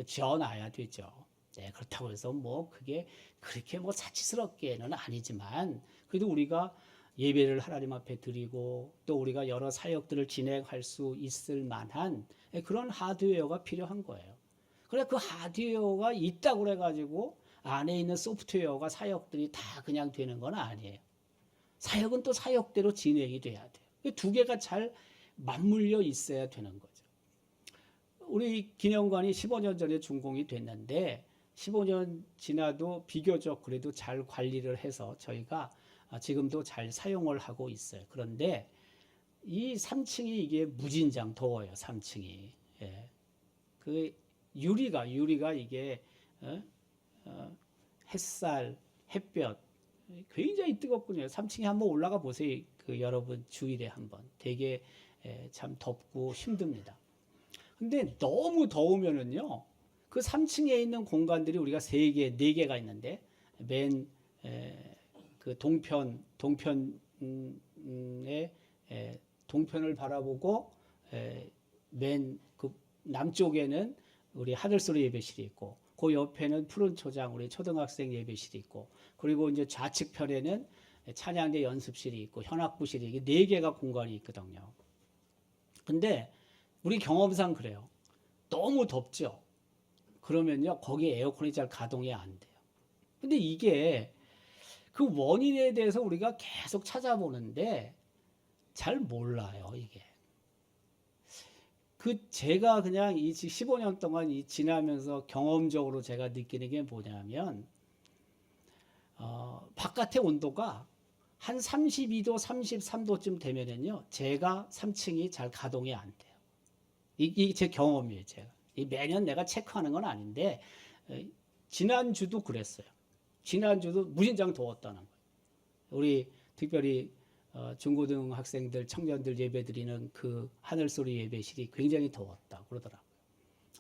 지어놔야 되죠. 네, 그렇다고 해서 뭐 그게 그렇게 뭐 사치스럽게는 아니지만 그래도 우리가 예배를 하나님 앞에 드리고 또 우리가 여러 사역들을 진행할 수 있을 만한 그런 하드웨어가 필요한 거예요. 그래 그 하드웨어가 있다고 그래가지고 안에 있는 소프트웨어가 사역들이 다 그냥 되는 건 아니에요. 사역은 또 사역대로 진행이 돼야 돼요. 두 개가 잘 맞물려 있어야 되는 거죠. 우리 기념관이 15년 전에 준공이 됐는데 15년 지나도 비교적 그래도 잘 관리를 해서 저희가 지금도 잘 사용을 하고 있어요. 그런데 이 3층이 이게 무진장 더워요. 3층이. 예. 그 유리가 이게 햇살, 햇볕 굉장히 뜨겁군요. 3층에 한번 올라가 보세요. 그 여러분 주일에 한번. 되게 참 덥고 힘듭니다. 근데 너무 더우면은요. 그 3층에 있는 공간들이 우리가 3개, 4개가 있는데 맨 그 동편에 동편을 바라보고 맨 그 남쪽에는 우리 하늘소리 예배실이 있고 그 옆에는 푸른 초장 우리 초등학생 예배실이 있고 그리고 이제 좌측편에는 찬양대 연습실이 있고 현악부실이 이게 4개가 공간이 있거든요. 근데 우리 경험상 그래요. 너무 덥죠. 그러면요 거기에 에어컨이 잘 가동이 안 돼요. 근데 이게 그 원인에 대해서 우리가 계속 찾아보는데 잘 몰라요 이게. 그 제가 그냥 이 15년 동안 이 지나면서 경험적으로 제가 느끼는 게 뭐냐면 바깥의 온도가 한 32도, 33도쯤 되면은요 제가 3층이 잘 가동이 안 돼요. 이게 제 경험이에요. 제가 매년 내가 체크하는 건 아닌데 지난주도 그랬어요. 지난주도 무진장 더웠다는 거예요. 우리 특별히 중고등 학생들, 청년들 예배드리는 그 하늘소리 예배실이 굉장히 더웠다 그러더라고요.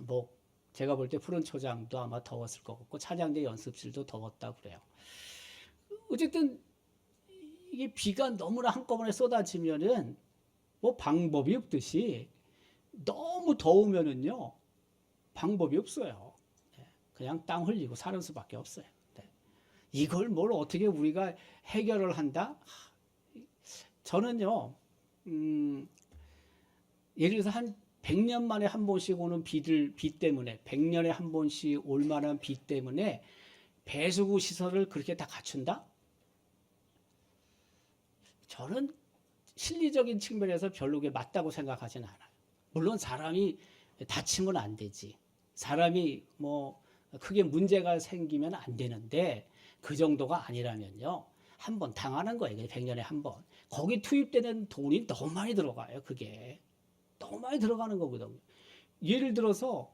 뭐 제가 볼 때 푸른 초장도 아마 더웠을 것 같고 찬양대 연습실도 더웠다 그래요. 어쨌든 이게 비가 너무나 한꺼번에 쏟아지면은 뭐 방법이 없듯이 너무 더우면은요 방법이 없어요. 그냥 땀 흘리고 사는 수밖에 없어요. 이걸 뭘 어떻게 우리가 해결을 한다? 저는요, 예를 들어서 한 100년 만에 한 번씩 오는 비 때문에, 100년에 한 번씩 올 만한 비 때문에 배수구 시설을 그렇게 다 갖춘다? 저는 실리적인 측면에서 별로 그게 맞다고 생각하지는 않아요. 물론 사람이 다치면 안 되지. 사람이 뭐 크게 문제가 생기면 안 되는데 그 정도가 아니라면요. 한 번 당하는 거예요. 100년에 한 번. 거기 투입되는 돈이 너무 많이 들어가요. 그게. 너무 많이 들어가는 거거든요. 예를 들어서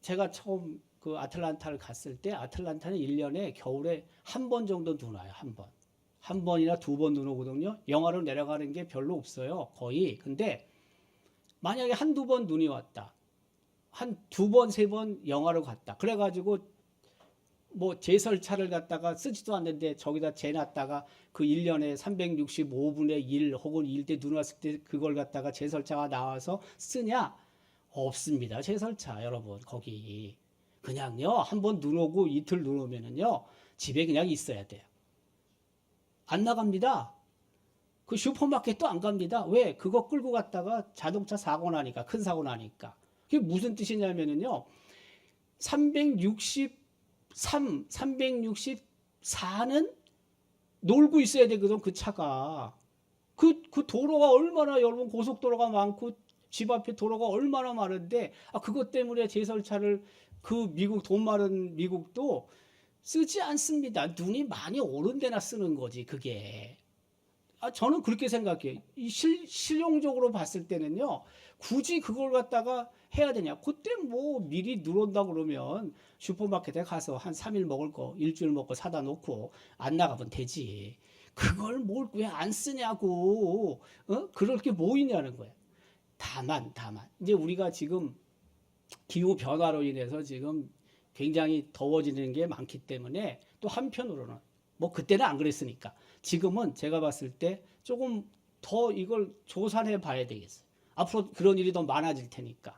제가 처음 그 아틀란타를 갔을 때 아틀란타는 1년에 겨울에 한 번 정도 눈 와요. 한 번. 한 번이나 두 번 눈 오거든요. 영하로 내려가는 게 별로 없어요. 거의. 근데 만약에 한두 번 눈이 왔다. 한 두 번, 세 번 영하로 갔다. 그래가지고 뭐 제설차를 갖다가 쓰지도 않는데 저기다 재놨다가 그 1년에 365분의 1 혹은 1대 눈 왔을 때 그걸 갖다가 제설차가 나와서 쓰냐? 없습니다. 제설차 여러분 거기 그냥요 한 번 눈 오고 이틀 눈 오면은요 집에 그냥 있어야 돼요. 안 나갑니다. 그 슈퍼마켓도 안 갑니다. 왜? 그거 끌고 갔다가 자동차 사고 나니까 큰 사고 나니까. 그게 무슨 뜻이냐면은요 364는 놀고 있어야 되거든 그 차가. 그 도로가 얼마나 여러분 고속도로가 많고 집 앞에 도로가 얼마나 많은데 그것 때문에 제설차를 그 미국 돈 많은 미국도 쓰지 않습니다. 눈이 많이 오른 데나 쓰는 거지 그게. 저는 그렇게 생각해요. 실용적으로 봤을 때는요. 굳이 그걸 갖다가 해야 되냐. 그때 뭐 미리 눈 온다 그러면 슈퍼마켓에 가서 한 3일 먹을 거 일주일 먹고 사다 놓고 안 나가면 되지. 그걸 뭘 왜 안 쓰냐고. 그럴 게 뭐 있냐는 거야. 다만 이제 우리가 지금 기후 변화로 인해서 지금 굉장히 더워지는 게 많기 때문에 또 한편으로는 뭐 그때는 안 그랬으니까 지금은 제가 봤을 때 조금 더 이걸 조사해 봐야 되겠어요. 앞으로 그런 일이 더 많아질 테니까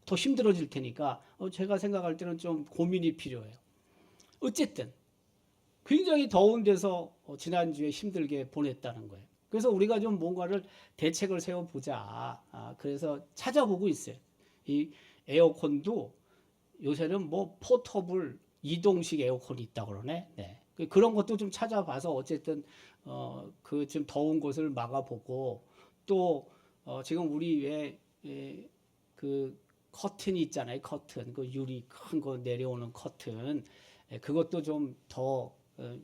더 힘들어질 테니까 제가 생각할 때는 좀 고민이 필요해요. 어쨌든 굉장히 더운 데서 지난주에 힘들게 보냈다는 거예요. 그래서 우리가 좀 뭔가를 대책을 세워보자. 그래서 찾아보고 있어요. 이 에어컨도 요새는 뭐 포터블 이동식 에어컨이 있다고 그러네. 네. 그런 것도 좀 찾아봐서 어쨌든 그 좀 더운 곳을 막아보고 또 지금 우리 왜 그 커튼이 있잖아요. 커튼 그 유리 큰 거 내려오는 커튼 그것도 좀 더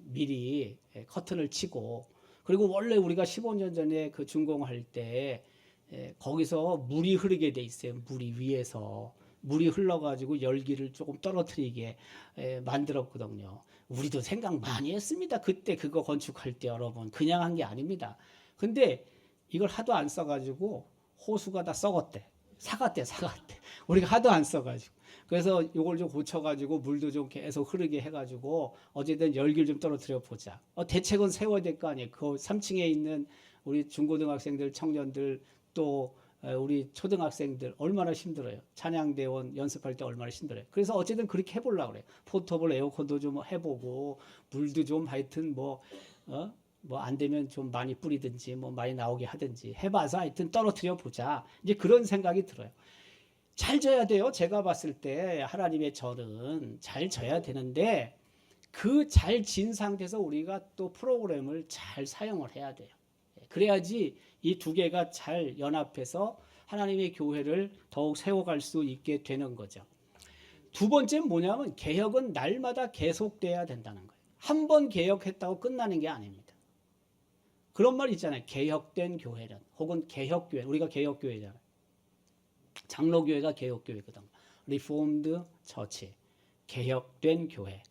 미리 커튼을 치고 그리고 원래 우리가 15년 전에 그 준공할 때 거기서 물이 흐르게 돼 있어요. 물이 위에서 물이 흘러가지고 열기를 조금 떨어뜨리게 만들었거든요. 우리도 생각 많이 했습니다. 그때 그거 건축할 때 여러분 그냥 한 게 아닙니다. 근데 이걸 하도 안 써가지고 호수가 다 썩었대. 사갔대. 우리가 하도 안 써가지고. 그래서 이걸 좀 고쳐가지고 물도 좀 계속 흐르게 해가지고 어쨌든 열기를 좀 떨어뜨려 보자. 대책은 세워야 될 거 아니에요. 그 3층에 있는 우리 중고등학생들, 청년들 또 우리 초등학생들 얼마나 힘들어요. 찬양대원 연습할 때 얼마나 힘들어요. 그래서 어쨌든 그렇게 해보려고 그래요. 포터블 에어컨도 좀 해보고 물도 좀 하여튼 뭐 안 되면 좀 많이 뿌리든지 뭐 많이 나오게 하든지 해봐서 하여튼 떨어뜨려 보자. 이제 그런 생각이 들어요. 잘 져야 돼요. 제가 봤을 때 하나님의 절은 잘 져야 되는데 그 잘 진 상태에서 우리가 또 프로그램을 잘 사용을 해야 돼요. 그래야지 이 두 개가 잘 연합해서 하나님의 교회를 더욱 세워갈 수 있게 되는 거죠. 두 번째는 뭐냐면 개혁은 날마다 계속돼야 된다는 거예요. 한 번 개혁했다고 끝나는 게 아닙니다. 그런 말 있잖아요. 개혁된 교회는 혹은 개혁교회. 우리가 개혁교회잖아요. 장로교회가 개혁교회거든. 리폼드 처치. 개혁된 교회.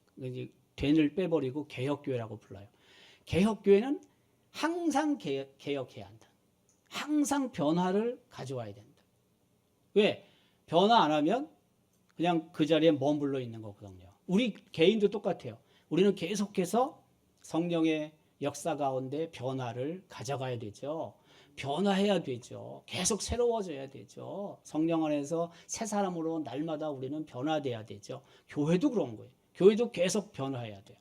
된을 빼버리고 개혁교회라고 불러요. 개혁교회는 항상 개혁해야 한다. 항상 변화를 가져와야 된다. 왜? 변화 안 하면 그냥 그 자리에 머물러 있는 거거든요. 우리 개인도 똑같아요. 우리는 계속해서 성령의 역사 가운데 변화를 가져가야 되죠. 변화해야 되죠. 계속 새로워져야 되죠. 성령 안에서 새 사람으로 날마다 우리는 변화돼야 되죠. 교회도 그런 거예요. 교회도 계속 변화해야 돼요.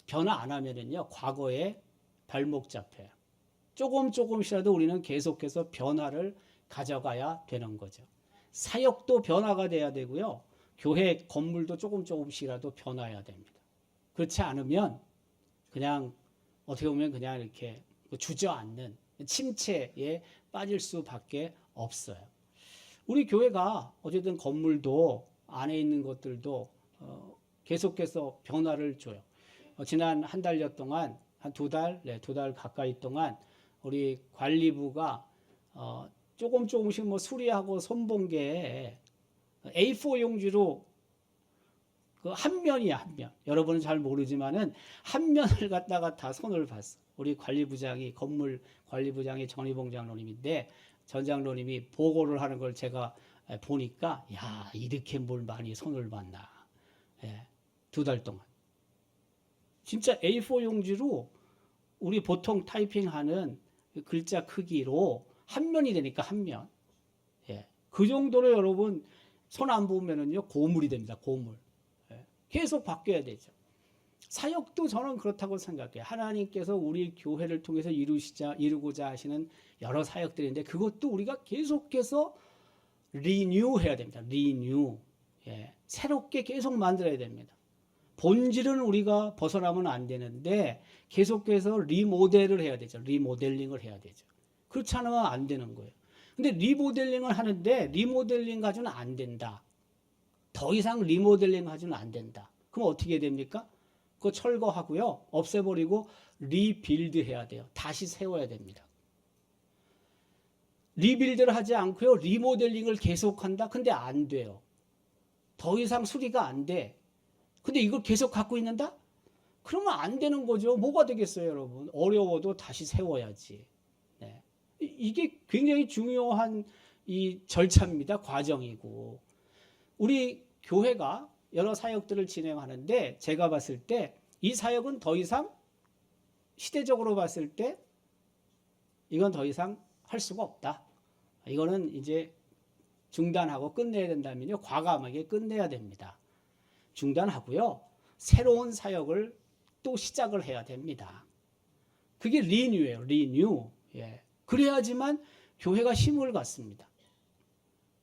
변화 안 하면은요, 과거에 발목 잡혀요. 조금씩이라도 우리는 계속해서 변화를 가져가야 되는 거죠. 사역도 변화가 돼야 되고요. 교회 건물도 조금씩이라도 변화해야 됩니다. 그렇지 않으면 그냥 어떻게 보면 그냥 이렇게 주저앉는 침체에 빠질 수밖에 없어요. 우리 교회가 어쨌든 건물도 안에 있는 것들도 계속해서 변화를 줘요. 지난 한 달여 동안 한 두 달, 두 달 가까이 동안 우리 관리부가 조금씩 뭐 수리하고 손본 게 A4 용지로 그 한 면이야, 한 면. 여러분은 잘 모르지만은 한 면을 갖다가 다 손을 봤어. 우리 관리부장이 건물 관리부장이 전희봉 장로님인데 전 장로님이 보고를 하는 걸 제가 보니까 야, 이렇게 뭘 많이 손을 봤나. 예, 두 달 동안. 진짜 A4 용지로 우리 보통 타이핑하는 글자 크기로 한 면이 되니까 한 면. 예, 그 정도로 여러분 손 안 보면은요 고물이 됩니다. 고물. 예, 계속 바뀌어야 되죠. 사역도 저는 그렇다고 생각해요. 하나님께서 우리 교회를 통해서 이루고자 하시는 여러 사역들인데 그것도 우리가 계속해서 리뉴해야 됩니다. 리뉴. 예, 새롭게 계속 만들어야 됩니다. 본질은 우리가 벗어나면 안 되는데 계속해서 리모델을 해야 되죠. 리모델링을 해야 되죠. 그렇지 않으면 안 되는 거예요. 근데 리모델링을 하는데 리모델링 가지고는 안 된다. 더 이상 리모델링 가지고는 안 된다. 그럼 어떻게 됩니까? 그거 철거하고요. 없애버리고 리빌드 해야 돼요. 다시 세워야 됩니다. 리빌드를 하지 않고요. 리모델링을 계속한다. 근데 안 돼요. 더 이상 수리가 안 돼. 근데 이걸 계속 갖고 있는다? 그러면 안 되는 거죠. 뭐가 되겠어요, 여러분? 어려워도 다시 세워야지. 네. 이게 굉장히 중요한 이 절차입니다. 과정이고. 우리 교회가 여러 사역들을 진행하는데 제가 봤을 때 이 사역은 더 이상 시대적으로 봤을 때 이건 더 이상 할 수가 없다. 이거는 이제 중단하고 끝내야 된다면요. 과감하게 끝내야 됩니다. 중단하고요. 새로운 사역을 또 시작을 해야 됩니다. 그게 리뉴예요. 리뉴. 예. 그래야지만 교회가 힘을 갖습니다.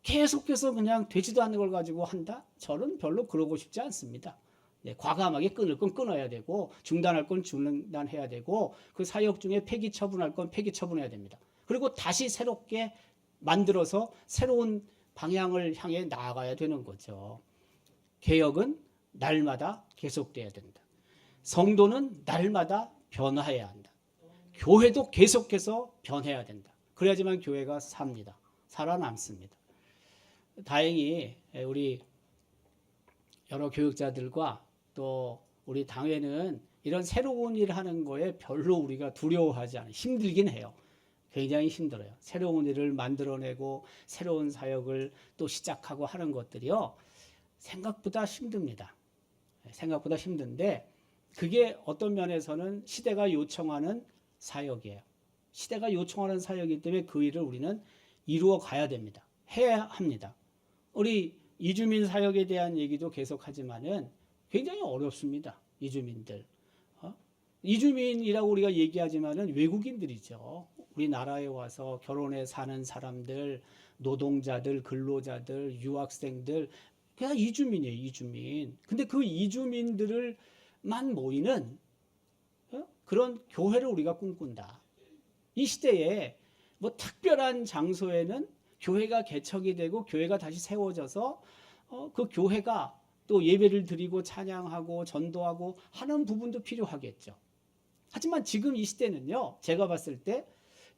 계속해서 그냥 되지도 않는 걸 가지고 한다? 저는 별로 그러고 싶지 않습니다. 예, 과감하게 끊을 건 끊어야 되고 중단할 건 중단해야 되고 그 사역 중에 폐기 처분할 건 폐기 처분해야 됩니다. 그리고 다시 새롭게 만들어서 새로운 방향을 향해 나아가야 되는 거죠. 개혁은 날마다 계속돼야 된다. 성도는 날마다 변화해야 한다. 교회도 계속해서 변해야 된다. 그래야지만 교회가 삽니다. 살아남습니다. 다행히 우리 여러 교육자들과 또 우리 당회는 이런 새로운 일을 하는 거에 별로 우리가 두려워하지 않아요. 힘들긴 해요. 굉장히 힘들어요. 새로운 일을 만들어내고 새로운 사역을 또 시작하고 하는 것들이요. 생각보다 힘듭니다. 생각보다 힘든데 그게 어떤 면에서는 시대가 요청하는 사역이에요. 시대가 요청하는 사역이기 때문에 그 일을 우리는 이루어 가야 됩니다. 해야 합니다. 우리 이주민 사역에 대한 얘기도 계속하지만은 굉장히 어렵습니다. 이주민들. 이주민이라고 우리가 얘기하지만은 외국인들이죠. 우리나라에 와서 결혼해 사는 사람들, 노동자들, 근로자들, 유학생들, 그냥 이주민이에요. 이주민. 근데 그 이주민들만 모이는 그런 교회를 우리가 꿈꾼다. 이 시대에 뭐 특별한 장소에는 교회가 개척이 되고 교회가 다시 세워져서 그 교회가 또 예배를 드리고 찬양하고 전도하고 하는 부분도 필요하겠죠. 하지만 지금 이 시대는요. 제가 봤을 때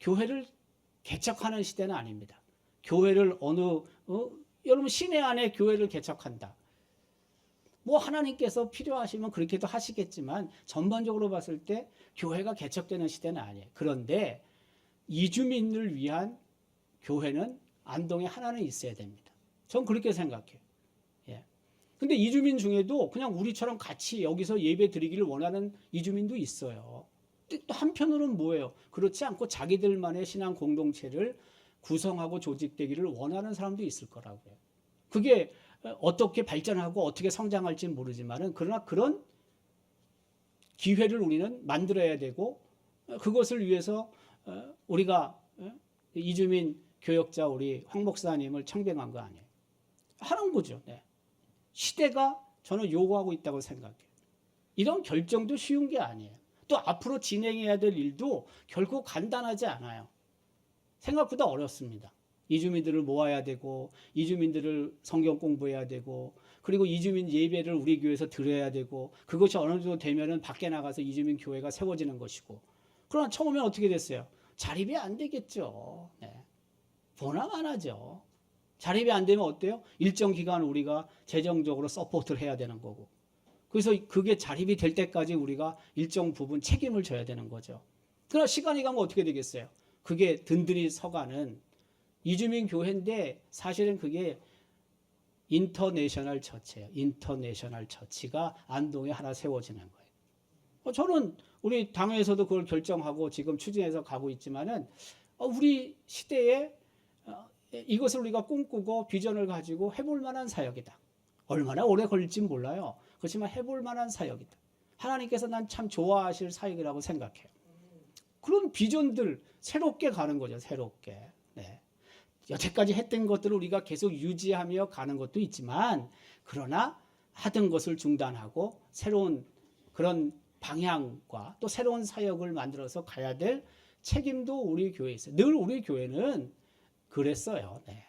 교회를 개척하는 시대는 아닙니다. 교회를 여러분 시내 안에 교회를 개척한다. 뭐 하나님께서 필요하시면 그렇게도 하시겠지만 전반적으로 봤을 때 교회가 개척되는 시대는 아니에요. 그런데 이주민을 위한 교회는 안동에 하나는 있어야 됩니다. 전 그렇게 생각해요. 예. 근데 이주민 중에도 그냥 우리처럼 같이 여기서 예배 드리기를 원하는 이주민도 있어요. 또 한편으로는 뭐예요? 그렇지 않고 자기들만의 신앙 공동체를 구성하고 조직되기를 원하는 사람도 있을 거라고요. 그게 어떻게 발전하고 어떻게 성장할지는 모르지만은 그러나 그런 기회를 우리는 만들어야 되고 그것을 위해서 우리가 이주민 교역자 우리 황 목사님을 청빙한 거 아니에요. 하는 거죠. 네. 시대가 저는 요구하고 있다고 생각해요. 이런 결정도 쉬운 게 아니에요. 또 앞으로 진행해야 될 일도 결코 간단하지 않아요. 생각보다 어렵습니다. 이주민들을 모아야 되고 이주민들을 성경 공부해야 되고 그리고 이주민 예배를 우리 교회에서 드려야 되고 그것이 어느 정도 되면은 밖에 나가서 이주민 교회가 세워지는 것이고 그러나 처음엔 어떻게 됐어요? 자립이 안 되겠죠. 네. 보나마나죠. 자립이 안 되면 어때요? 일정 기간 우리가 재정적으로 서포트를 해야 되는 거고 그래서 그게 자립이 될 때까지 우리가 일정 부분 책임을 져야 되는 거죠. 그러나 시간이 가면 어떻게 되겠어요? 그게 든든히 서가는 이주민 교회인데 사실은 그게 인터내셔널 처치예요. 인터내셔널 처치가 안동에 하나 세워지는 거예요. 저는 우리 당회에서도 그걸 결정하고 지금 추진해서 가고 있지만은 우리 시대에 이것을 우리가 꿈꾸고 비전을 가지고 해볼 만한 사역이다. 얼마나 오래 걸릴지 몰라요. 그렇지만 해볼 만한 사역이다. 하나님께서 난 참 좋아하실 사역이라고 생각해요. 그런 비전들 새롭게 가는 거죠. 새롭게. 네. 여태까지 했던 것들을 우리가 계속 유지하며 가는 것도 있지만 그러나 하던 것을 중단하고 새로운 그런 방향과 또 새로운 사역을 만들어서 가야 될 책임도 우리 교회에 있어요. 늘 우리 교회는 그랬어요. 네.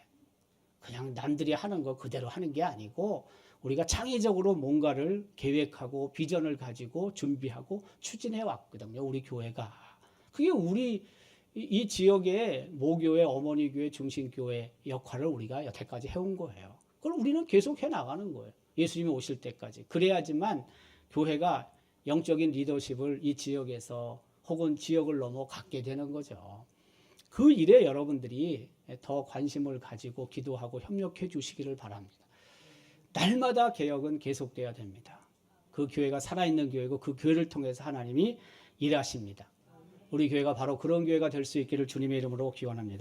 그냥 남들이 하는 거 그대로 하는 게 아니고 우리가 창의적으로 뭔가를 계획하고 비전을 가지고 준비하고 추진해 왔거든요. 우리 교회가. 그게 우리 이 지역의 모교회, 어머니 교회, 중심교회 역할을 우리가 여태까지 해온 거예요. 그걸 우리는 계속 해 나가는 거예요. 예수님이 오실 때까지. 그래야지만 교회가 영적인 리더십을 이 지역에서 혹은 지역을 넘어 갖게 되는 거죠. 그 일에 여러분들이 더 관심을 가지고 기도하고 협력해 주시기를 바랍니다. 날마다 개혁은 계속돼야 됩니다. 그 교회가 살아있는 교회고 그 교회를 통해서 하나님이 일하십니다. 우리 교회가 바로 그런 교회가 될 수 있기를 주님의 이름으로 기원합니다.